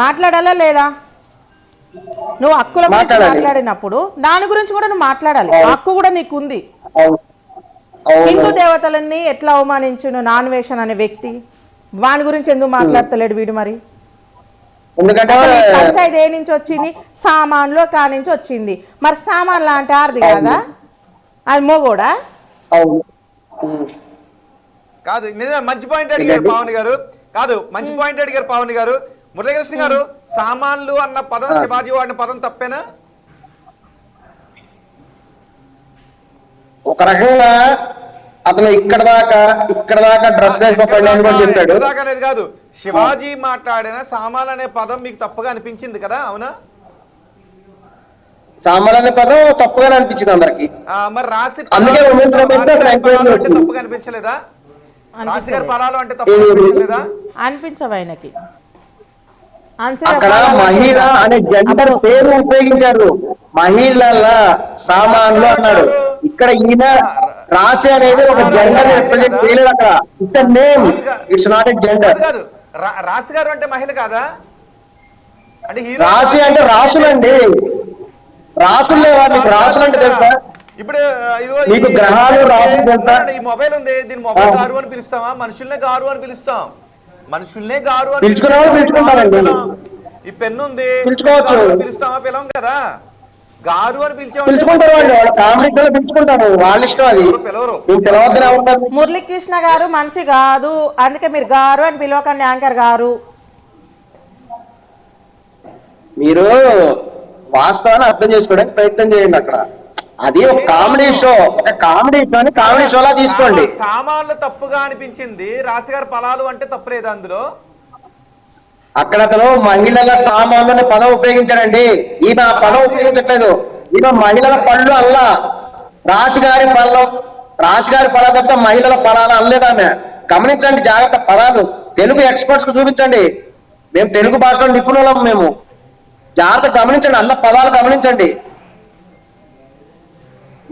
మాట్లాడాలా లేదా? నువ్వు హక్కుల గురించి మాట్లాడినప్పుడు దాని గురించి కూడా నువ్వు మాట్లాడాలి. హక్కు కూడా నీకుంది. హిందూ దేవతలన్నీ ఎట్లా అవమానించును నాన్వేషన్ అనే వ్యక్తి, వాని గురించి ఎందుకు మాట్లాడతలేడు వీడు? మరి పంచాయతీ ఏ నుంచి వచ్చింది? సామాన్లో నుంచి వచ్చింది. మరి సామాన్లు అంటే ఆర్ది కదా, అది మోగోడా? కాదు, నిజమే. మంచి పాయింట్ అడిగారు పావని గారు. కాదు, మంచి పాయింట్ అడిగారు పావని గారు. మురళీకృష్ణ గారు, సామాన్లు అన్న పదం శివాజీ వాడిన పదం తప్పేనా? ఒక రకంగా అతను ఇక్కడ దాకా డ్రెస్ దాకా అనేది కాదు, శివాజీ మాట్లాడిన సామాన్ అనే పదం మీకు తప్పుగా అనిపించింది కదా, అవునా? సామాన్ అనే పదం తప్పుగా అనిపించింది అందరికి. మరి రాసి తప్పుగా అనిపించలేదా? రాశి గారి పదాలు అంటే తప్పుగా అనిపించలేదా? అనిపించవు ఆయనకి. అక్కడ మహిళ అనే జెండర్ పేరు ఉపయోగించారు. మహిళల సామాన్లు అన్నాడు. ఇక్కడ ఈయన రాశి అనేది ఒక జెండర్ రిప్రజెంట్ చేయలేదు. అక్కడ its name, it's not a gender. కాదు, రాశి గారు అంటే మహిళ కాదా? అంటే రాశి అంటే రాసులండి, రాసులే. మీకు రాసులు అంటే తెలుసా? ఇప్పుడు మీకు గ్రహాలు రాసులు తెలుసా? ఈ మొబైల్ ఉంది, దీని మొబైల్ గారు అని పిలుస్తామా? మనుషుల్నే గారు అని పిలుస్తాం. మనుషుల్నే గారు అని పిలుచుకుంటారండి. ఈ పెన్ను ఉంది, పిలుస్తామా? పిలవం కదా. గారు అని పిలుచుకుంటారు. వాళ్ళ ఇష్టం అది. మురళీకృష్ణ గారు మనిషి కాదు, అందుకే మీరు గారు అని పిలవకండి. యాంకర్ గారు, మీరు వాస్తవాన్ని అర్థం చేసుకోవడానికి ప్రయత్నం చేయండి. అక్కడ అది ఒక కామెడీ షో, ఒక కామెడీ షోని కామెడీ షోలా తీసుకోండి. సామాన్లు తప్పుగా అనిపించింది, రాశిగారి ఫలాలు అంటే తప్పులేదు అందులో. అక్కడ అతను మహిళల సామాన్లు అనే పదం ఉపయోగించాడండి. ఈయన ఆ పదం ఉపయోగించట్లేదు. ఈయన మహిళల పళ్ళు అల్లా, రాశిగారి ఫలం, రాశిగారి ఫలాలు తప్ప మహిళల ఫలాలు అనలేదు ఆమె. గమనించండి జాగ్రత్త పదాలు. తెలుగు ఎక్స్పర్ట్స్ కు చూపించండి. మేము తెలుగు భాషలో నిపుణులం. మేము జాగ్రత్త గమనించండి, అన్న పదాలు గమనించండి.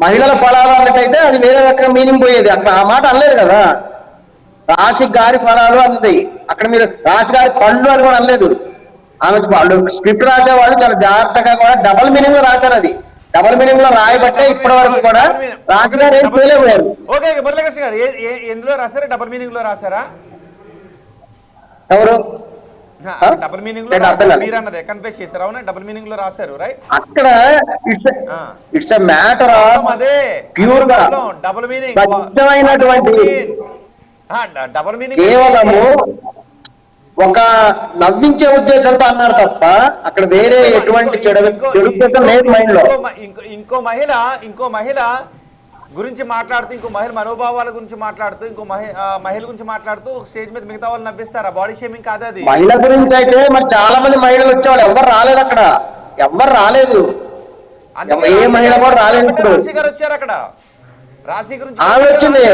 మహిళల ఫలాలు అన్నట్టయితే అది వేరే రకంగా మీనింగ్ పోయేది. అక్కడ ఆ మాట అనలేదు కదా. రాశి గారి ఫలాలు అన్నది. అక్కడ మీరు రాశి గారి పళ్ళు అని కూడా అనలేదు. ఆమె వాళ్ళు స్క్రిప్ట్ రాసేవాళ్ళు చాలా జాగ్రత్తగా కూడా డబల్ మీనింగ్ లో రాశారు. అది డబల్ మీనింగ్ లో రాయబట్టే ఇప్పటి వరకు కూడా రాశి గారు ఏం చేయలేకపోయారు. ఓకే, మురళీకృష్ణ గారు ఎందులో రాశారు? డబల్ మీనింగ్ లో రాశారా? ఎవరు? డబుల్ మీనింగ్ లో మీరు అన్నదే కన్ఫెస్ చేశారు, అవునా? డబుల్ మీనింగ్ లో రాశారు, రైట్? అక్కడ ఇట్స్ ఎ మ్యాటర్ ఆఫ్ అదే ప్యూర్ గా డబుల్ మీనింగ్, స్పష్టమైనటువంటి డబుల్ మీనింగ్ కేవలము ఒక నవ్వించే ఉద్దేశంతో అన్నారు తప్ప అక్కడ వేరే ఎటువంటి చెడు ఉద్దేశం లేదు మైండ్ లో. ఇంకో మహిళ గురించి మాట్లాడుతూ, ఇంకో మహిళ మనోభావాల గురించి మాట్లాడుతూ, ఇంకో మహిళ గురించి మాట్లాడుతూ స్టేజ్ మీద మిగతా వాళ్ళు నవ్విస్తారా? బాడీ షేమింగ్ కాదు అది. మహిళ గురించి అయితే మరి చాలా మంది మహిళలు వచ్చేవాళ్ళు, ఎవరు రాలేదు అక్కడ, ఎవరు రాలేదు, ఏ మహిళ కూడా రాలేదు. ఇప్పుడు రాశి గారు వచ్చారు అక్కడ, రాశి గురించి ఆమె వచ్చింది.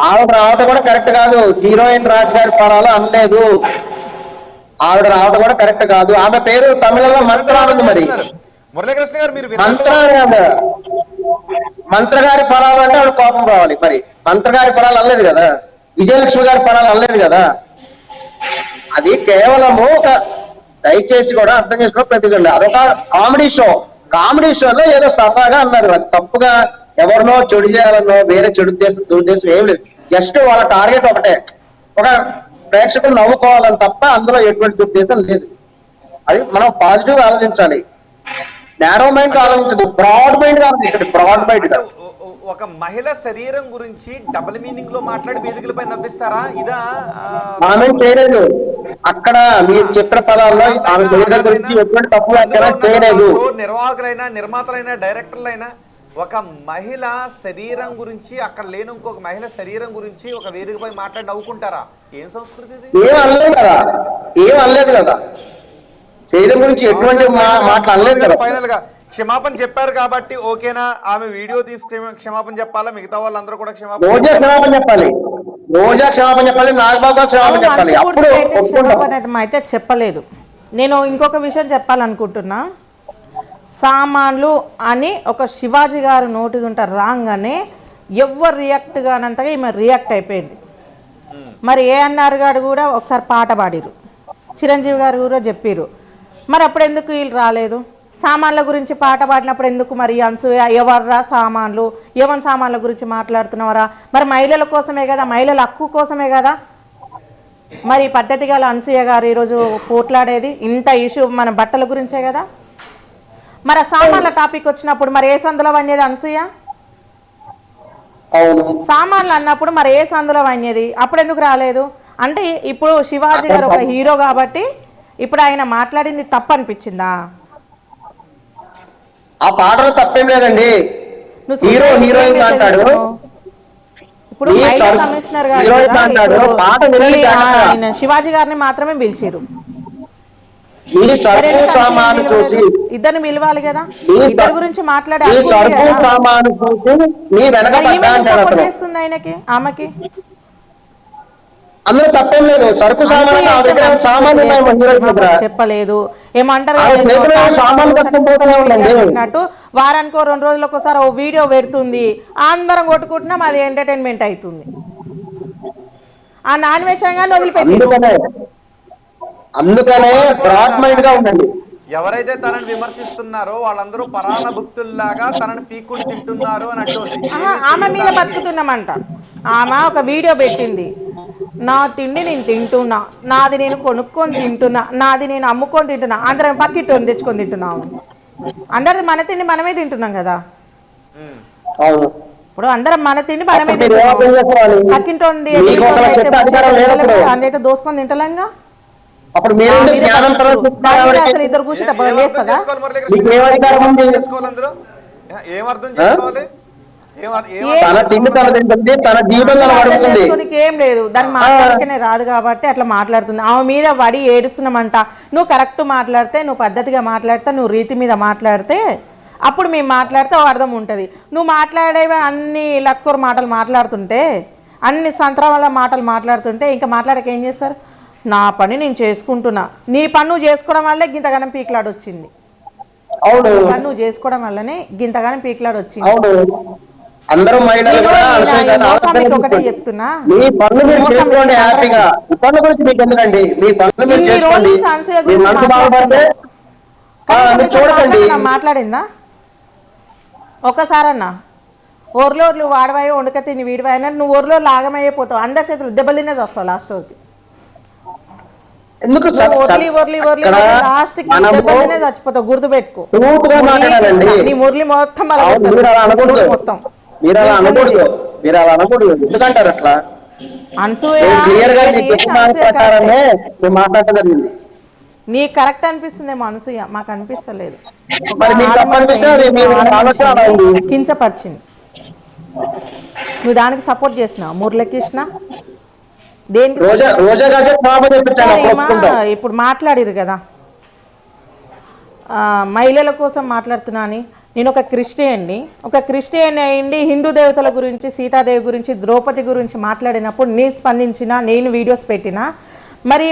ఆవిడ రావటం కూడా కరెక్ట్ కాదు. హీరోయిన్ రాశి గారి పరాలు అనలేదు. ఆవిడ రావటం కూడా కరెక్ట్ కాదు. ఆమె పేరు తమిళంలో మంత్ర ఉంది. మరి మురళీకృష్ణ గారు మీరు మంత్రగారి ఫలాలు అంటే ఆవిడ కోపం రావాలి. మరి మంత్రగారి ఫలాలు అనలేదు కదా, విజయలక్ష్మి గారి ఫలాలు అనలేదు కదా. అది కేవలము ఒక దయచేసి కూడా అర్థం చేసుకోవడం ప్రతికండి. అదొక కామెడీ షో. కామెడీ షోలో ఏదో సరదాగా అన్నారు. అది తప్పుగా ఎవరినో చెడు చేయాలన్నో వేరే చెడు దురుద్దేశం ఏం లేదు. జస్ట్ వాళ్ళ టార్గెట్ ఒకటే, ఒక ప్రేక్షకులు నవ్వుకోవాలని తప్ప అందులో ఎటువంటి దురుద్దేశం లేదు. అది మనం పాజిటివ్ గా ఆలోచించాలి. నారో మైండ్ ఆలోచించదు, బ్రాడ్ మైండ్ ఆలోచించండి. బ్రాడ్ మైండ్ గా ఒక మహిళ శరీరం గురించి డబుల్ మీనింగ్ లో మాట్లాడి వేదికలపై నవ్విస్తారా? ఇదా ఆమె చేయలేదు. అక్కడ మీరు చెప్పిన పదాల్లో ఆమె శరీరం గురించి ఎటువంటి తప్పు చేయలేదు. నిర్వాహకులైనా, నిర్మాతలైనా, డైరెక్టర్లైనా ఒక మహిళ శరీరం గురించి, అక్కడ లేని ఇంకొక మహిళ శరీరం గురించి ఒక వేదికపై మాట్లాడి నవ్వుకుంటారా? ఏం సంస్కృతి ఇది? ఏం అనలేదు కదా, ఏం అనలేదు కదా. శరీరం గురించి ఎటువంటి మాటలు అనలేదు కదా. ఫైనల్ గా క్షమాపణ చెప్పారు కాబట్టి ఓకేనా? ఆమె వీడియో తీసి క్షమాపణ చెప్పాలా? మిగతా వాళ్ళందరూ కూడా క్షమాపణ చెప్పాలి. రోజా క్షమాపణ చెప్పాలి, నాగబాబు క్షమాపణ చెప్పాలి. అప్పుడు అయితే చెప్పలేదు. నేను ఇంకొక విషయం చెప్పాలనుకుంటున్నా. సామాన్లు అని ఒక శివాజీ గారు నోటి ఉంటారు రాగానే ఎవరు రియాక్ట్ కానంతగా ఈమె రియాక్ట్ అయిపోయింది. మరి ఏఎన్ఆర్ గారు కూడా ఒకసారి పాట పాడిరు, చిరంజీవి గారు కూడా చెప్పారు. మరి అప్పుడు ఎందుకు వీళ్ళు రాలేదు? సామాన్ల గురించి పాట పాడినప్పుడు ఎందుకు మరి అనసూయ ఎవర్రా సామాన్లు, ఎవరి సామాన్ల గురించి మాట్లాడుతున్నావరా? మరి మహిళల కోసమే కదా, మహిళల హక్కు కోసమే కదా మరి పద్ధతి గల అనసూయ గారు ఈరోజు పోట్లాడేది. ఇంత ఇష్యూ మన బట్టల గురించే కదా. మరి ఆ సామాన్ల టాపిక్ వచ్చినప్పుడు మరి ఏ సందులో వన్నేది అనసూయ? సామాన్లు అన్నప్పుడు మరి ఏ సందులో వన్నేది? అప్పుడు ఎందుకు రాలేదు? అంటే ఇప్పుడు శివాజీ గారు ఒక హీరో కాబట్టి ఇప్పుడు ఆయన మాట్లాడింది తప్పు అనిపించిందా? ఆ పాటలో తప్పేం లేదండి. నువ్వు హీరో హీరోయిన్ అంటాడు, ఇప్పుడు మహిళా కమిషనర్ గారు ఆయన శివాజీ గారిని మాత్రమే పిలిచారు. ఇద్దరిని పిలవాలి కదా, ఇద్దరి గురించి మాట్లాడే సపోర్ట్ చేస్తుంది ఆయనకి, ఆమెకి. అందులో తప్పేం లేదు. సరుకు చెప్పలేదు ఏమంటారు అన్నట్టు వారానికో 2 రోజులకు ఒకసారి ఓ వీడియో పెడుతుంది, అందరం కొట్టుకుంటున్నాం, అది ఎంటర్టైన్మెంట్ అవుతుంది. ఆ నాన్వేషంగా వదిలిపెట్టి అందుకనే బ్రాడ్ మైండ్ గా ఉండండి. ఎవరైతే తనని విమర్శిస్తున్నారో వాళ్ళందరూ పరాణ భక్తుల్లాగా తనని పీక్కుని తింటున్నారు అని అంటుంది. ఆమె మీద బతుకుతున్నామంట. ఆమె ఒక వీడియో పెట్టింది, నా తిండి నేను తింటున్నా, నాది నేను కొనుక్కొని తింటున్నా, నాది నేను అమ్ముకొని తింటున్నా, అందరం పక్కింటి తెచ్చుకొని తింటున్నాము. అందరిది మన తిండి మనమే తింటున్నాం కదా. ఇప్పుడు అందరం మన తిండి మనమే తింటున్నాం, పక్కింటి అందైతే దోసుకొని తింటలేంగా. అప్పుడు అసలు ఇద్దరు కూర్చుంటే ఏం లేదు, దాన్ని మాట్లాడకనే రాదు కాబట్టి అట్లా మాట్లాడుతుంది. ఆమె మీద పడి ఏడుస్తున్నామంట. నువ్వు కరెక్ట్ మాట్లాడితే, నువ్వు పద్ధతిగా మాట్లాడితే, నువ్వు రీతి మీద మాట్లాడితే అప్పుడు మేము మాట్లాడితే అర్థం ఉంటుంది. నువ్వు మాట్లాడేవి అన్ని లక్కూరు మాటలు మాట్లాడుతుంటే, అన్ని సంతరాల మాటలు మాట్లాడుతుంటే ఇంకా మాట్లాడక ఏం చేస్తారు? నా పని నేను చేసుకుంటున్నా, నీ పని నువ్వు చేసుకోవడం వల్లే గింతగానం పీక్లాడ్ వచ్చింది. పని నువ్వు చేసుకోవడం వల్లనే గింతగానం పీక్లాడ్ వచ్చింది. ఒకటే చెప్తున్నా, మాట్లాడిందా ఒక్కసారన్నా? ఊర్లో వాడవాయి వండుక తిని వీడివాయి అన్నట్టు నువ్వు ఊర్లో లాగమైపోతావు, అందరి చేతులు దెబ్బలు తినేది వస్తావు లాస్ట్ రోజుకి. చచ్చిపోతావు, గుర్తుపెట్టుకో. నీ మురళి మొత్తం మొత్తం నీ కరెక్ట్ అనిపిస్తుందేమో అనసూయ, మాకు అనిపిస్తలేదు. కించపరిచింది, నువ్వు దానికి సపోర్ట్ చేసినావు మురళీకృష్ణ. ఇప్పుడు మాట్లాడిరు కదా మహిళల కోసం మాట్లాడుతున్నా అని. నేను ఒక క్రిస్టియన్ని, ఒక క్రిస్టియన్ అయ్యింది హిందూ దేవతల గురించి, సీతాదేవి గురించి, ద్రౌపది గురించి మాట్లాడినప్పుడు నేను స్పందించిన, నేను వీడియోస్ పెట్టిన. మరి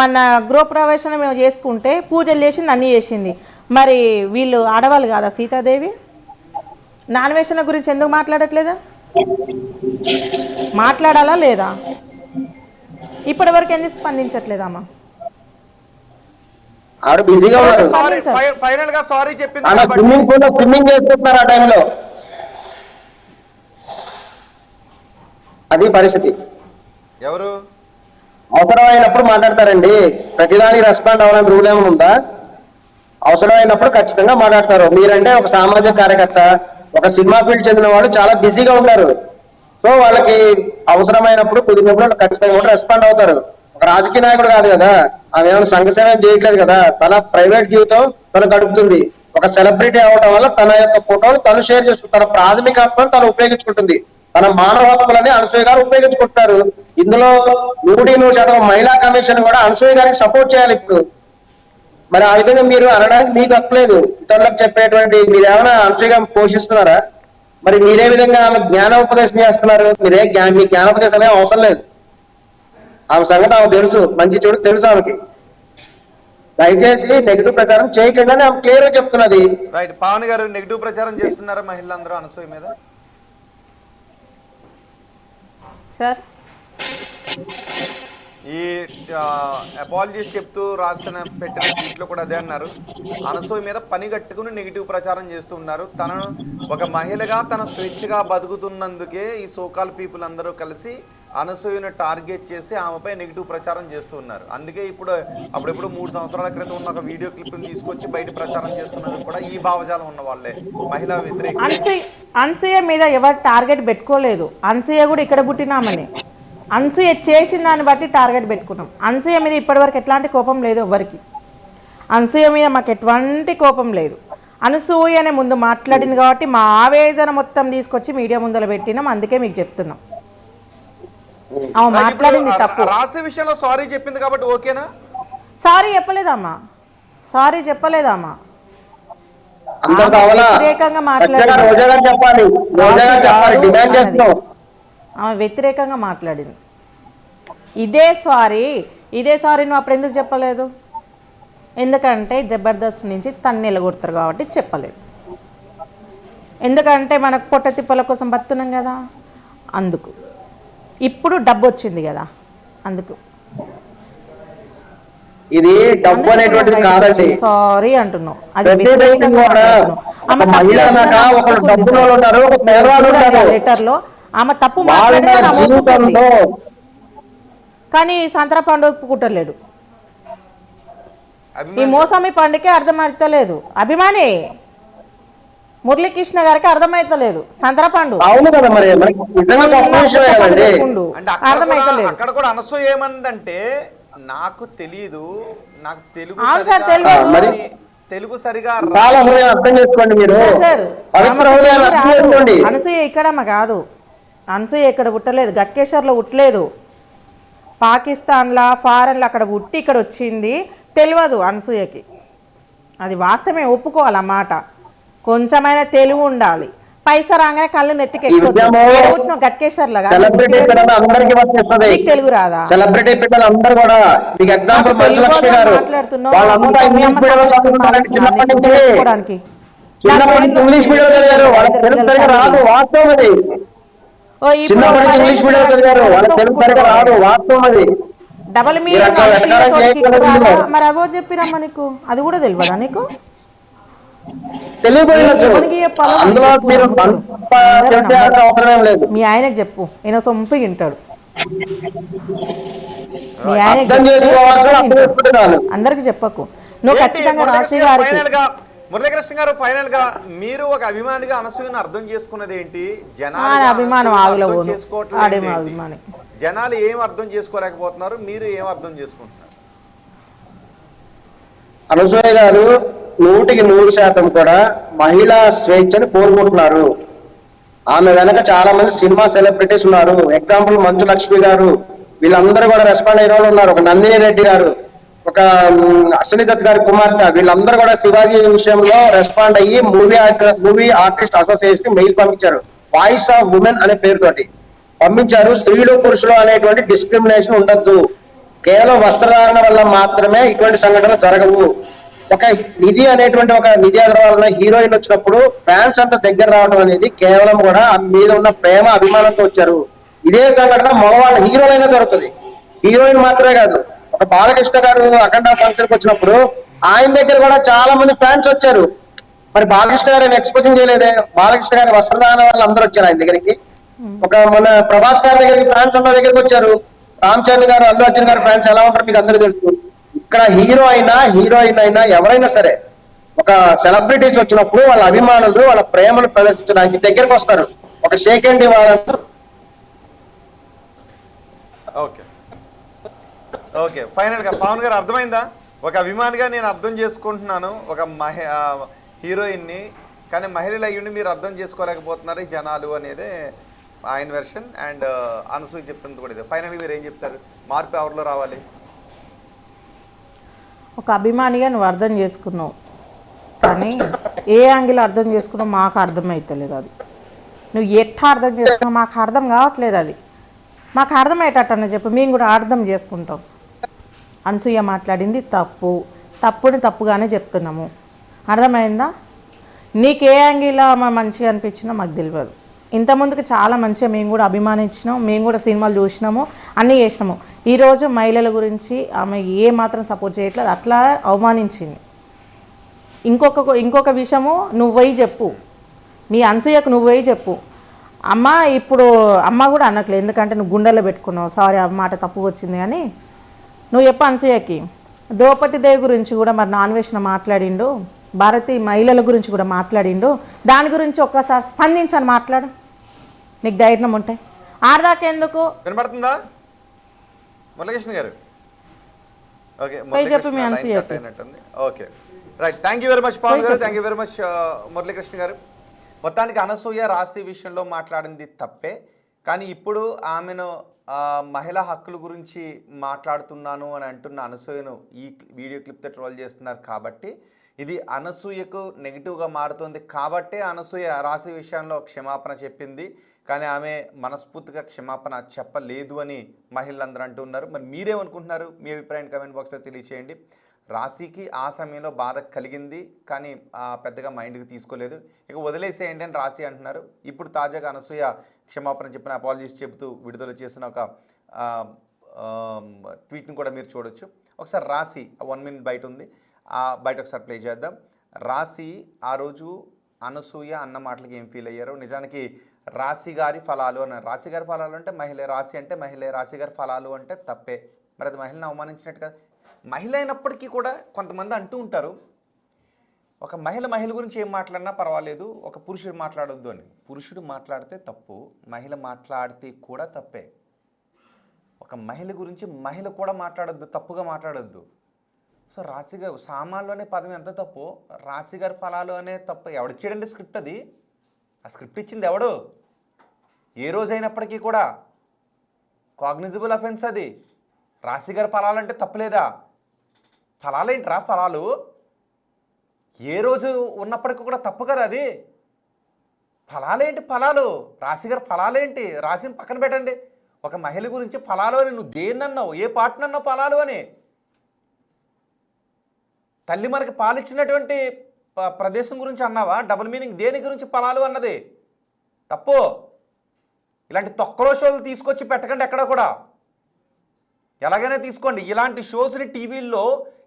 మన గృహప్రవేశం మేము చేసుకుంటే పూజలు చేసింది, అన్నీ చేసింది. మరి వీళ్ళు ఆడవాళ్ళు కాదా సీతాదేవి? నాన్వేషణ గురించి ఎందుకు మాట్లాడట్లేదా? మాట్లాడాలా లేదా? ఇప్పటి వరకు ఎందుకు స్పందించట్లేదమ్మా? ఆవిడ బిజీగా ఉన్నారు. ఫైనల్ గా సారీ చెప్పింది. స్విమ్మింగ్ చేస్తున్నారు ఆ టైంలో, అది పరిస్థితి. ఎవరు అవసరమైనప్పుడు మాట్లాడతారండి, ప్రతిదానికి రెస్పాండ్ అవ్వాలని రూల్ ఏమైనా ఉందా? అవసరమైనప్పుడు ఖచ్చితంగా మాట్లాడతారు. మీరంటే ఒక సామాజిక కార్యకర్త, ఒక సినిమా ఫీల్డ్ చెందిన వాళ్ళు చాలా బిజీగా ఉన్నారు. సో వాళ్ళకి అవసరమైనప్పుడు కుదిరినప్పుడు ఖచ్చితంగా కూడా రెస్పాండ్ అవుతారు. ఒక రాజకీయ నాయకుడు కాదు కదా, ఆమె ఏమైనా సంఘ సేవ చేయట్లేదు కదా, తన ప్రైవేట్ జీవితం తను గడుపుతుంది. ఒక సెలబ్రిటీ అవడం వల్ల తన యొక్క ఫోటోలు తను షేర్ చేసుకుంటారు, తన ప్రాథమిక హక్కులను తను ఉపయోగించుకుంటుంది, తన మానవ హక్కులని అనసూయ గారు ఉపయోగించుకుంటున్నారు. ఇందులో 100% మహిళా కమిషన్ కూడా అనసూయ గారికి సపోర్ట్ చేయాలి. ఇప్పుడు మరి ఆ విధంగా మీరు అనడానికి మీకు హక్కులేదు. ఇతరులకు చెప్పేటువంటి మీరు ఏమైనా అనసూయ గారిని పోషిస్తున్నారా? మరి మీరే విధంగా ఆమె జ్ఞానోపదేశం చేస్తున్నారు? మీ జ్ఞానోపదేశాలు ఏం అవసరం లేదు. ఆమె సంగతి ఆమె తెలుసు, మంచి చెడు తెలుసు ఆమెకి. దయచేసి నెగిటివ్ ప్రచారం చేయకుండా ఆమె క్లియర్ గా చెప్తున్నది. రైట్. పవన్ గారు నెగిటివ్ ప్రచారం చేస్తున్నారా మహిళలందరూ అనసూయ మీద? సార్ ఈ అపాలజీస్ చెప్తూ రాసిన పెట్టిన ట్వీట్లో కూడా అదే అన్నారు. అనసూయ మీద పని కట్టుకుని నెగిటివ్ ప్రచారం చేస్తూ ఉన్నారు. తనను ఒక మహిళగా తన స్వేచ్ఛగా బతుకుతున్నందుకే ఈ సోకాల్ పీపుల్ అందరూ కలిసి అనసూయను టార్గెట్ చేసి ఆమెపై నెగిటివ్ ప్రచారం చేస్తూ ఉన్నారు. అందుకే అప్పుడెప్పుడు 3 సంవత్సరాల క్రితం ఉన్న ఒక వీడియో క్లిప్ని తీసుకొచ్చి బయట ప్రచారం చేస్తున్నది కూడా ఈ భావజాలం ఉన్న వాళ్ళే, మహిళా వ్యతిరేక. అనసూయ మీద ఎవరు టార్గెట్ పెట్టుకోలేదు. అనసూయ కూడా ఇక్కడ పుట్టినామని, అనసూయ చేసిన దాన్ని బట్టి టార్గెట్ పెట్టుకున్నాం. అనసూయ మీద ఇప్పటివరకు ఎట్లాంటి కోపం లేదు ఎవరికి. అనసూయ మీద మాకు ఎటువంటి కోపం లేదు. అనసూయనే ముందు మాట్లాడింది కాబట్టి మా ఆవేదన మొత్తం తీసుకొచ్చి మీడియా ముందర పెట్టినాం. అందుకే మీకు చెప్తున్నాం ఆమె మాట్లాడింది తప్పు. రాసే విషయంలో సారీ చెప్పింది కాబట్టి ఓకేనా? సారీ చెప్పలేదమ్మా, సారీ చెప్పలేదమ్మా. వ్యతిరేకంగా ఆమె వ్యతిరేకంగా మాట్లాడింది. ఇదే సారీ నువ్వు అప్పుడు ఎందుకు చెప్పలేదు? ఎందుకంటే జబర్దస్త్ నుంచి తన్ను నిలగొడతారు కాబట్టి చెప్పలేదు. ఎందుకంటే మనకు పొట్ట తిప్పల కోసం బతున్నాం కదా, అందుకు. ఇప్పుడు డబ్బు వచ్చింది కదా, అందుకు. ఇది డబ్బు అనేటువంటిది కాదండి. సారీ అంటున్నావు. అది లెటర్ లో ఆమె తప్పు మాట్లాడింది కానీ సంతర పండు ఒప్పుకుంటలేడు. ఈ మోసమి పండుకే అర్థమవుతలేదు. అభిమాని మురళీకృష్ణ గారికి అర్థమైతలేదు. సంతర పండు అర్థమైతలేదు. అక్కడ కూడా అనసూయ ఏమందంటే నాకు తెలియదు, నాకు తెలుగు సరిగా అర్థం చేసుకోండి మీరు. అనసూయ ఇక్కడమ్మ కాదు, అనసూయ ఇక్కడ పుట్టలేదు, గట్కేశ్వర్లో పుట్టలేదు. పాకిస్తాన్లా ఫారెన్లో అక్కడ పుట్టి ఇక్కడ వచ్చింది. తెలియదు అనసూయకి, అది వాస్తవమే, ఒప్పుకోవాలి ఆ మాట. కొంచెమైనా తెలివి ఉండాలి. పైసా రాగానే కళ్ళు నెత్తికెట్టు గట్కేశ్వర్లో తెలుగు రాదా? మాట్లాడుతున్నాడానికి డబల్ మీనింగ్ మరి ఎవరు చెప్పిరమ్మా నీకు? అది కూడా తెలియదా నీకు? మీ ఆయనకు చెప్పు, ఈయన సొంపు వింటాడు. మీ ఆయనకు అందరికి చెప్పకు. నువ్వు ఖచ్చితంగా రాశి గారికి. మురళీకృష్ణ గారు, ఫైనల్ గా మీరు ఒక అభిమానిగా అనసూయను అర్థం చేసుకున్నది ఏంటి? అభిమానం జనాలు ఏం అర్థం చేసుకోలేకపోతున్నారు, మీరు ఏం అర్థం చేసుకుంటున్నారు? అనసూయ గారు 100% కూడా మహిళా స్వేచ్ఛను కోరుకుంటున్నారు. ఆమె వెనక చాలా మంది సినిమా సెలబ్రిటీస్ ఉన్నారు. ఎగ్జాంపుల్ మంచు లక్ష్మి గారు, వీళ్ళందరూ కూడా రెస్పాండ్ అయిన వాళ్ళు ఉన్నారు. ఒక నందిని రెడ్డి గారు, ఒక అశ్విని దత్ గారి కుమార్తె, వీళ్ళందరూ కూడా శివాజీ విషయంలో రెస్పాండ్ అయ్యి మూవీ ఆర్టిస్ట్ అసోసియేషన్ మెయిల్ పంపించారు. వాయిస్ ఆఫ్ ఉమెన్ అనే పేరుతోటి పంపించారు. స్త్రీలు పురుషులు అనేటువంటి డిస్క్రిమినేషన్ ఉండద్దు, కేవలం వస్త్రధారణ వల్ల మాత్రమే ఇటువంటి సంఘటనలు జరగవు. ఒక నిధి అనేటువంటి ఒక నిధి అగర్వాల్ హీరోయిన్ వచ్చినప్పుడు ఫ్యాన్స్ అంతా దగ్గర రావడం అనేది కేవలం కూడా మీద ఉన్న ప్రేమ అభిమానంతో వచ్చారు. ఇదే సంఘటన మగవాళ్ళ హీరోలైనా జరుగుతుంది, హీరోయిన్ మాత్రమే కాదు. ఒక బాలకృష్ణ గారు అఖండ ఫంక్షన్కి వచ్చినప్పుడు ఆయన దగ్గర కూడా చాలా మంది ఫ్యాన్స్ వచ్చారు. మరి బాలకృష్ణ గారు ఏమి ఎక్స్పోజింగ్ చేయలేదే? బాలకృష్ణ గారి వస్త్రదాన వాళ్ళు అందరూ వచ్చారు ఆయన దగ్గరికి. ఒక మన ప్రభాస్ గారి దగ్గరికి ఫ్యాన్స్ అందరి దగ్గరికి వచ్చారు. రామ్ చరణ్ గారు, అల్లు అర్జున్ గారు ఫ్యాన్స్ ఎలా ఉంటారు మీకు అందరికీ తెలుసు. ఇక్కడ హీరో అయినా హీరోయిన్ అయినా ఎవరైనా సరే ఒక సెలబ్రిటీస్ వచ్చినప్పుడు వాళ్ళ అభిమానులు వాళ్ళ ప్రేమను ప్రదర్శించడానికి దగ్గరకు వస్తారు. ఒక షేక్ హ్యాండ్ ఇవ్వాలంటే. ఓకే ఓకే ఫైనల్ గా పవన్ గారు అర్థమైందా? ఒక అభిమానిగా నేను అర్థం చేసుకుంటున్నాను ఒక హీరోయిన్ని, కానీ మహిళలు అయ్యుండి మీరు అర్థం చేసుకోలేకపోతున్నారు ఈ జనాలు అనేదే ఆయన వెర్షన్. అండ్ అనసూయ చెప్తుంది కూడా ఇదే. ఫైనల్గా మీరు ఏం చెప్తారు? మార్పు ఎవరిలో రావాలి? ఒక అభిమానిగా నువ్వు అర్థం చేసుకున్నావు, కానీ ఏ యాంగిల్ అర్థం చేసుకున్నావు మాకు అర్థమవుతలేదు. అది నువ్వు ఎట్లా అర్థం చేసుకున్నావు మాకు అర్థం కావట్లేదు. అది మాకు అర్థమయ్యేటట్టు చెప్పు, మేము కూడా అర్థం చేసుకుంటాం. అనసూయ మాట్లాడింది తప్పుని తప్పుగానే చెప్తున్నాము. అర్థమైందా? నీకు ఏ యాంగిల్లో మంచిగా అనిపించినా మాకు తెలియదు. ఇంతకుముందుకు చాలా మంచిగా మేము కూడా అభిమానించినాం, మేము కూడా సినిమాలు చూసినాము, అన్నీ చేసినాము. ఈరోజు మహిళల గురించి ఆమె ఏ మాత్రం సపోర్ట్ చేయట్లేదు, అట్లా అవమానించింది. ఇంకొక విషయము నువ్వు పోయి చెప్పు, మీ అనసూయకు నువ్వు పోయి చెప్పు. అమ్మ ఇప్పుడు అమ్మ కూడా అనట్లేదు, ఎందుకంటే నువ్వు గుండెల్లో పెట్టుకున్నావు, సారీ ఆ మాట తప్పు వచ్చింది అని నువ్వు చెప్పు అనసూయకి. ద్రౌపది దేవి గురించి కూడా మరి నాన్వేషణ మాట్లాడిండు, భారతీయ మహిళల గురించి కూడా మాట్లాడిండు, దాని గురించి ఒక్కసారి స్పందించని మాట్లాడు, నీకు ధైర్యం ఉంటే. ఆడదాకెందుకు వినపడుతుందా మురళీకృష్ణ గారు? ఓకే, చెప్పు మీ అనసూయకి. Okay right, thank you very much Pavan garu, thank you very much Muralikrishna garu. మొత్తానికి అనసూయ రాశి విషయంలో మాట్లాడింది తప్పే, కానీ ఇప్పుడు ఆమెను మహిళా హక్కుల గురించి మాట్లాడుతున్నాను అని అంటున్న అనసూయను ఈ వీడియో క్లిప్తో ట్రోల్ చేస్తున్నారు కాబట్టి ఇది అనసూయకు నెగిటివ్గా మారుతుంది. కాబట్టే అనసూయ రాశి విషయంలో క్షమాపణ చెప్పింది, కానీ ఆమె మనస్ఫూర్తిగా క్షమాపణ చెప్పలేదు అని మహిళలందరూ అంటున్నారు. మరి మీరేమనుకుంటున్నారు? మీ అభిప్రాయాన్ని కమెంట్ బాక్స్లో తెలియచేయండి. రాశికి ఆ సమయంలో బాధ కలిగింది, కానీ పెద్దగా మైండ్కి తీసుకోలేదు, ఇక వదిలేసేయండి అని రాశి అంటున్నారు. ఇప్పుడు తాజాగా అనసూయ క్షమాపణ చెప్పిన, అపాలజీస్ చెబుతూ విడుదల చేసిన ఒక ట్వీట్ని కూడా మీరు చూడొచ్చు. ఒకసారి రాశి 1 మినిట్ బయట ఉంది, బయట ఒకసారి ప్లే చేద్దాం. రాశి ఆ రోజు అనసూయ అన్న మాటలకి ఏం ఫీల్ అయ్యారో. నిజానికి రాశి గారి ఫలాలు అన్నారు. రాశి గారి ఫలాలు అంటే మహిళ, రాశి అంటే మహిళ, రాశి గారి ఫలాలు అంటే తప్పే. మరి అది మహిళను అవమానించినట్టు కదా. మహిళ అయినప్పటికీ కూడా కొంతమంది అంటూ ఉంటారు, ఒక మహిళ గురించి ఏం మాట్లాడినా పర్వాలేదు, ఒక పురుషుడు మాట్లాడొద్దు అని. పురుషుడు మాట్లాడితే తప్పు, మహిళ మాట్లాడితే కూడా తప్పే. ఒక మహిళ గురించి మహిళ కూడా మాట్లాడొద్దు, తప్పుగా మాట్లాడొద్దు. సో రాశిగారు సామాన్లు అనే పదం ఎంత తప్పు, రాశిగారి ఫలాలు అనే తప్పు. ఎవడిచ్చాడండి స్క్రిప్ట్? అది ఆ స్క్రిప్ట్ ఇచ్చింది ఎవడు? ఏ రోజైనప్పటికీ కూడా కాగ్నిజబుల్ అఫెన్స్ అది. రాశిగారి ఫలాలంటే తప్పులేదా? ఫలాలేంట్రా ఫలాలు? ఏ రోజు ఉన్నప్పటికీ కూడా తప్పు కదా అది. ఫలాలేంటి ఫలాలు? రాశిగారి ఫలాలేంటి? రాశిని పక్కన పెట్టండి. ఒక మహిళ గురించి ఫలాలు అని నువ్వు దేన్నన్నావు? ఏ పాటనన్నావు ఫలాలు అని? తల్లి మనకి పాలిచ్చినటువంటి ప్రదేశం గురించి అన్నావా? Double meaning. దేని గురించి ఫలాలు అన్నది తప్పు. ఇలాంటి తొక్కలో షోలు తీసుకొచ్చి పెట్టకండి ఎక్కడ కూడా. ఎలాగైనా తీసుకోండి, ఇలాంటి షోస్ని టీవీల్లో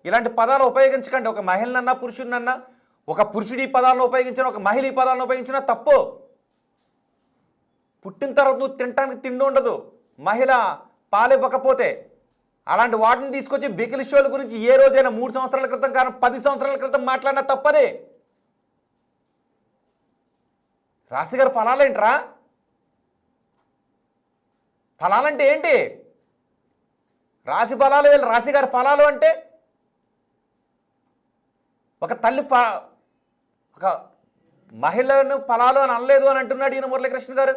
ఇలాంటి పదాలు ఉపయోగించకండి. ఒక మహిళనన్నా పురుషుడినన్నా, ఒక పురుషుడు ఈ పదాలను ఉపయోగించిన, ఒక మహిళ ఈ పదాలను ఉపయోగించిన తప్పు. పుట్టిన తర్వాత నువ్వు తినటానికి తిండి ఉండదు, మహిళ పాలివ్వకపోతే. అలాంటి వాటిని తీసుకొచ్చి వెకిలి షోల గురించి ఏ రోజైనా 3 సంవత్సరాల క్రితం కానీ 10 సంవత్సరాల క్రితం మాట్లాడినా తప్పదే. రాశిగారి ఫలాలేంట్రా? ఫలాలంటే ఏంటి? రాశి ఫలాలు వీళ్ళు రాశిగారి ఫలాలు అంటే ఒక తల్లి ఒక మహిళను ఫలాలు అని అనలేదు అని అంటున్నాడు ఈయన మురళీకృష్ణ గారు.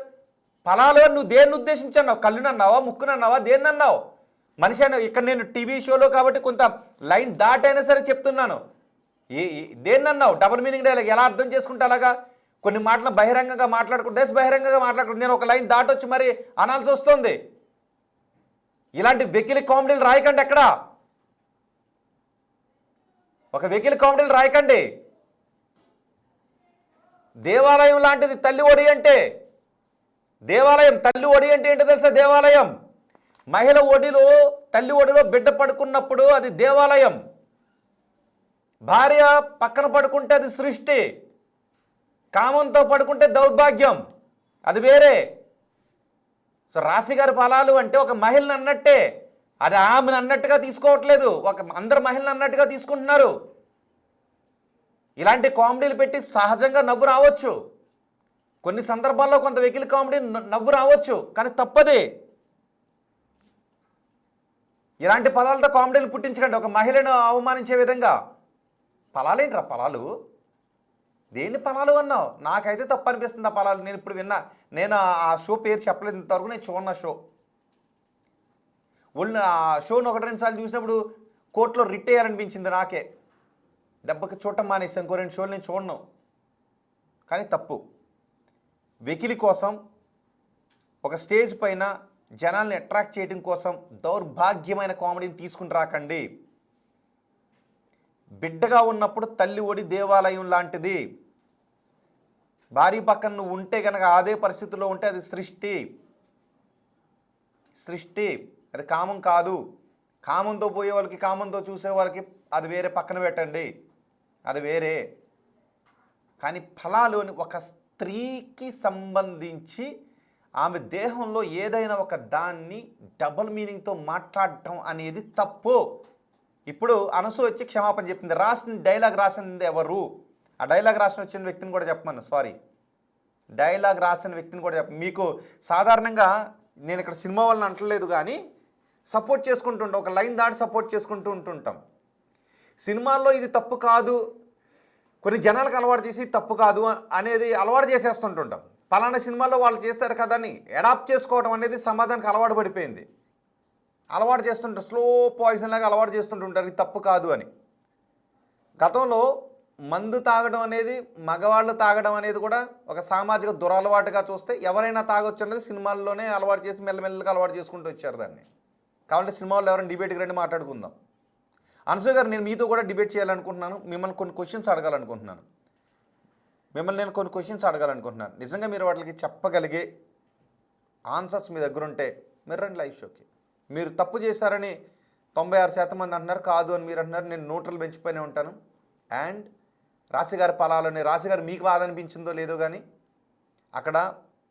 ఫలాలు అని నువ్వు దేన్ని ఉద్దేశించి అన్నావు? కళ్ళునన్నావా, ముక్కునన్నావా, దేన్ని అన్నావు? మనిషి అన్న ఇక్కడ నేను టీవీ షోలో కాబట్టి కొంత లైన్ దాటైనా సరే చెప్తున్నాను. దేన్నన్నావు? డబుల్ మీనింగ్ డైలాగ్ ఎలా అర్థం చేసుకుంటే అలాగా కొన్ని మాటలు బహిరంగంగా మాట్లాడుకుంటే బహిరంగంగా మాట్లాడుకుంటే నేను ఒక లైన్ దాటొచ్చి మరి అనాల్సి వస్తుంది. ఇలాంటి వెకిలి కామెడీలు రాయకండి ఎక్కడ. ఒక వెకిలి కామెడీలు రాయకండి. దేవాలయం లాంటిది తల్లి ఒడి అంటే. దేవాలయం తల్లి ఒడి అంటే ఏంటో తెలుసా? దేవాలయం. మహిళ ఒడిలో, తల్లి ఒడిలో బిడ్డ పడుకున్నప్పుడు అది దేవాలయం. భార్య పక్కన పడుకుంటే అది సృష్టి. కామంతో పడుకుంటే దౌర్భాగ్యం, అది వేరే. సో రాశిగారి ఫలాలు అంటే ఒక మహిళను అన్నట్టే, అది ఆమెను అన్నట్టుగా తీసుకోవట్లేదు, ఒక అందరు మహిళను అన్నట్టుగా తీసుకుంటున్నారు. ఇలాంటి కామెడీలు పెట్టి సహజంగా నవ్వు రావచ్చు, కొన్ని సందర్భాల్లో కొంత వెకిలి కామెడీ నవ్వు రావచ్చు, కానీ తప్పదే. ఇలాంటి పదాలతో కామెడీలు పుట్టించకండి ఒక మహిళను అవమానించే విధంగా. ఫలాలేంట్రా ఫలాలు? దేన్ని ఫలాలు అన్నావు? నాకైతే తప్పు అనిపిస్తుంది ఆ ఫలాలు. నేను ఇప్పుడు విన్నా, నేను ఆ షో పేరు చెప్పలేదు ఇంతవరకు, నేను చూడన్న షో. ఒళ్ళు ఆ షోను 1-2 సార్లు చూసినప్పుడు కోర్టులో రిట్ అయ్యాలనిపించింది నాకే. దెబ్బకి చూడటం మానేసాను, ఇంకో 2 షోలు నేను చూడను. కానీ తప్పు. వెకిలి కోసం ఒక స్టేజ్ పైన జనాల్ని అట్రాక్ట్ చేయడం కోసం దౌర్భాగ్యమైన కామెడీని తీసుకుని రాకండి. బిడ్డగా ఉన్నప్పుడు తల్లి ఒడి దేవాలయం లాంటిది. భార్య పక్కన నువ్వు ఉంటే కనుక అదే పరిస్థితిలో ఉంటే అది సృష్టి. అది కామం కాదు. కామంతో పోయే వాళ్ళకి, కామంతో చూసే వాళ్ళకి అది వేరే, పక్కన పెట్టండి, అది వేరే. కానీ ఫలాలు అని ఒక స్త్రీకి సంబంధించి ఆమె దేహంలో ఏదైనా ఒక దాన్ని డబుల్ మీనింగ్తో మాట్లాడటం అనేది తప్పు. ఇప్పుడు అనసూయ వచ్చి క్షమాపణ చెప్పింది. డైలాగ్ రాసింది ఎవరు? ఆ డైలాగ్ రాసిన వచ్చిన వ్యక్తిని కూడా చెప్పమను. సారీ, డైలాగ్ రాసిన వ్యక్తిని కూడా చెప్ప. మీకు సాధారణంగా నేను ఇక్కడ సినిమా వాళ్ళని అంటలేదు, కానీ సపోర్ట్ చేసుకుంటుంటాం, ఒక లైన్ దాటి సపోర్ట్ చేసుకుంటూ ఉంటుంటాం. సినిమాల్లో ఇది తప్పు కాదు, కొన్ని జనాలకు అలవాటు చేసి తప్పు కాదు అనేది అలవాటు చేసేస్తుంటుంటాం. పలానా సినిమాల్లో వాళ్ళు చేస్తారు కదా అని అడాప్ట్ చేసుకోవడం అనేది సమాజానికి అలవాటు పడిపోయింది. అలవాటు చేస్తుంటారు, స్లో పాయిజన్ లాగా అలవాటు చేస్తుంటుంటారు, ఇది తప్పు కాదు అని. గతంలో మందు తాగడం అనేది, మగవాళ్ళు తాగడం అనేది కూడా ఒక సామాజిక దురలవాటుగా చూస్తే ఎవరైనా తాగొచ్చు అనేది సినిమాల్లోనే అలవాటు చేసి మెల్లమెల్లగా అలవాటు చేసుకుంటూ వచ్చారు దాన్ని. కాబట్టి సినిమాల్లో ఎవరైనా డిబేట్కి రండి, మాట్లాడుకుందాం. అనసూయ గారు, నేను మీతో కూడా డిబేట్ చేయాలనుకుంటున్నాను. మిమ్మల్ని కొన్ని క్వశ్చన్స్ అడగాలనుకుంటున్నాను. నిజంగా మీరు వాటికి చెప్పగలిగే ఆన్సర్స్ మీ దగ్గర ఉంటే మీరు రండి లైవ్ షోకి. మీరు తప్పు చేశారని 96% మంది అంటున్నారు, కాదు అని మీరు అంటున్నారు. నేను న్యూట్రల్ బెంచ్పైనే ఉంటాను. అండ్ రాశిగారి ఫలాలని, రాశిగారు మీకు బాధ అనిపించిందో లేదో కానీ అక్కడ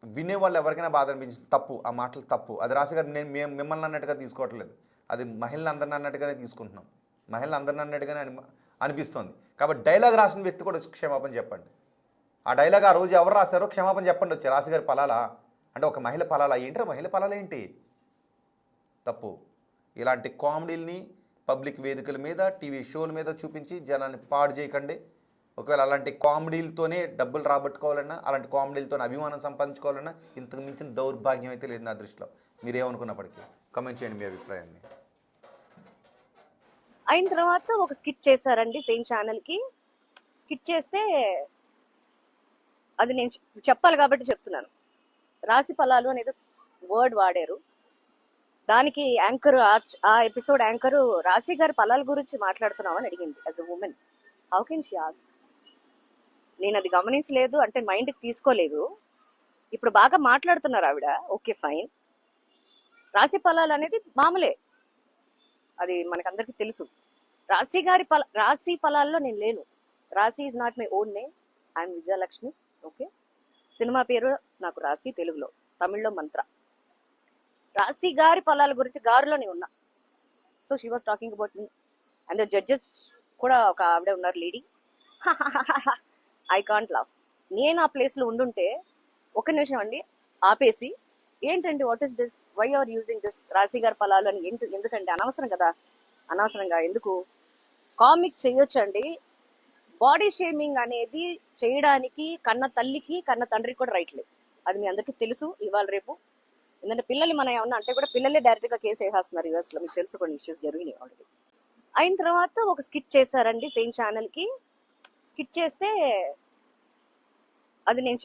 వినేవాళ్ళు ఎవరికైనా బాధ అనిపించింది, తప్పు, ఆ మాటలు తప్పు. అది రాశిగారు మేము మిమ్మల్ని అన్నట్టుగా తీసుకోవట్లేదు, అది మహిళలు అందరిని అన్నట్టుగానే తీసుకుంటున్నాం. మహిళలు అందరిని అన్నట్టుగానే అనిపిస్తుంది. కాబట్టి డైలాగ్ రాసిన వ్యక్తి కూడా క్షమాపణ చెప్పండి. ఆ డైలాగ్ ఆ రోజు ఎవరు రాశారో క్షమాపణ చెప్పండి. వచ్చి రాశిగారి ఫలాలా అంటే ఒక మహిళ ఫలాలా ఏంటి? మహిళ ఫలాలు ఏంటి? తప్పు. ఇలాంటి కామెడీల్ని పబ్లిక్ వేదికల మీద, టీవీ షోల మీద చూపించి జనాన్ని పాడు చేయకండి. ఒకవేళ అలాంటి కామెడీలతోనే డబ్బులు రాబట్టుకోవాలన్నా, అలాంటి కామెడీలతోనే అభిమానం సంపాదించుకోవాలన్నా ఇంతకు మించిన దౌర్భాగ్యం అయితే లేదు నా దృష్టిలో. మీరేమనుకున్నప్పటికీ కామెంట్ చేయండి మీ అభిప్రాయాన్ని. అయిన తర్వాత ఒక స్కిట్ చేశారండి సేమ్ ఛానల్కి. స్కిట్ చేస్తే అది నేను చెప్పాలి కాబట్టి చెప్తున్నాను. రాశి ఫలాలు అనేది వర్డ్ వాడారు. దానికి యాంకర్, ఆ ఎపిసోడ్ యాంకర్ రాశి గారి ఫలాల గురించి మాట్లాడుతున్నావు అని అడిగింది. As a women how can she ask? నేను అది గమనించలేదు అంటే మైండ్కి తీసుకోలేదు. ఇప్పుడు బాగా మాట్లాడుతున్నారు ఆవిడ, ఓకే ఫైన్. రాశి ఫలాలు అనేది మామూలే, అది మనకందరికీ తెలుసు. రాశి ఫలాల్లో నేను లేను. రాశి is not my own name. I'm Vijayalakshmi. Okay, cinema పేరు నాకు రాశి, తెలుగులో, తమిళ్లో మంత్ర. రాశి గారి ఫలాల గురించి గారులోనే ఉన్నా. So she was talking about me. And judges కూడా ఒక ఆవిడ ఉన్నారు, లేడీ. I can't laugh. నేను ఆ ప్లేస్లో ఉండుంటే ఒక నిమిషం అండి ఆపేసి, ఏంటండి what is this, why are using this రాశి గారి ఫలాలు అని ఎందుకంటే అనవసరం కదా, అనవసరంగా ఎందుకు. కామిక్ చేయొచ్చండి. బాడీ షేమింగ్ అనేది చేయడానికి కన్న తల్లికి కన్న తండ్రికి కూడా రైట్ లేదు. అది మీ అందరికీ తెలుసు ఇవాళ రేపు. ఎందుకంటే పిల్లలు మన ఏమన్నా అంటే కూడా పిల్లలే డైరెక్ట్గా కేసు వేసేస్తున్నారు యూఎస్లో. మీకు తెలుసు కొన్ని ఇష్యూస్ జరిగినాయి ఆల్రెడీ. అయిన తర్వాత ఒక స్కిట్ చేశారండి సేమ్ ఛానల్కి. స్కిట్ చేస్తే అది నేను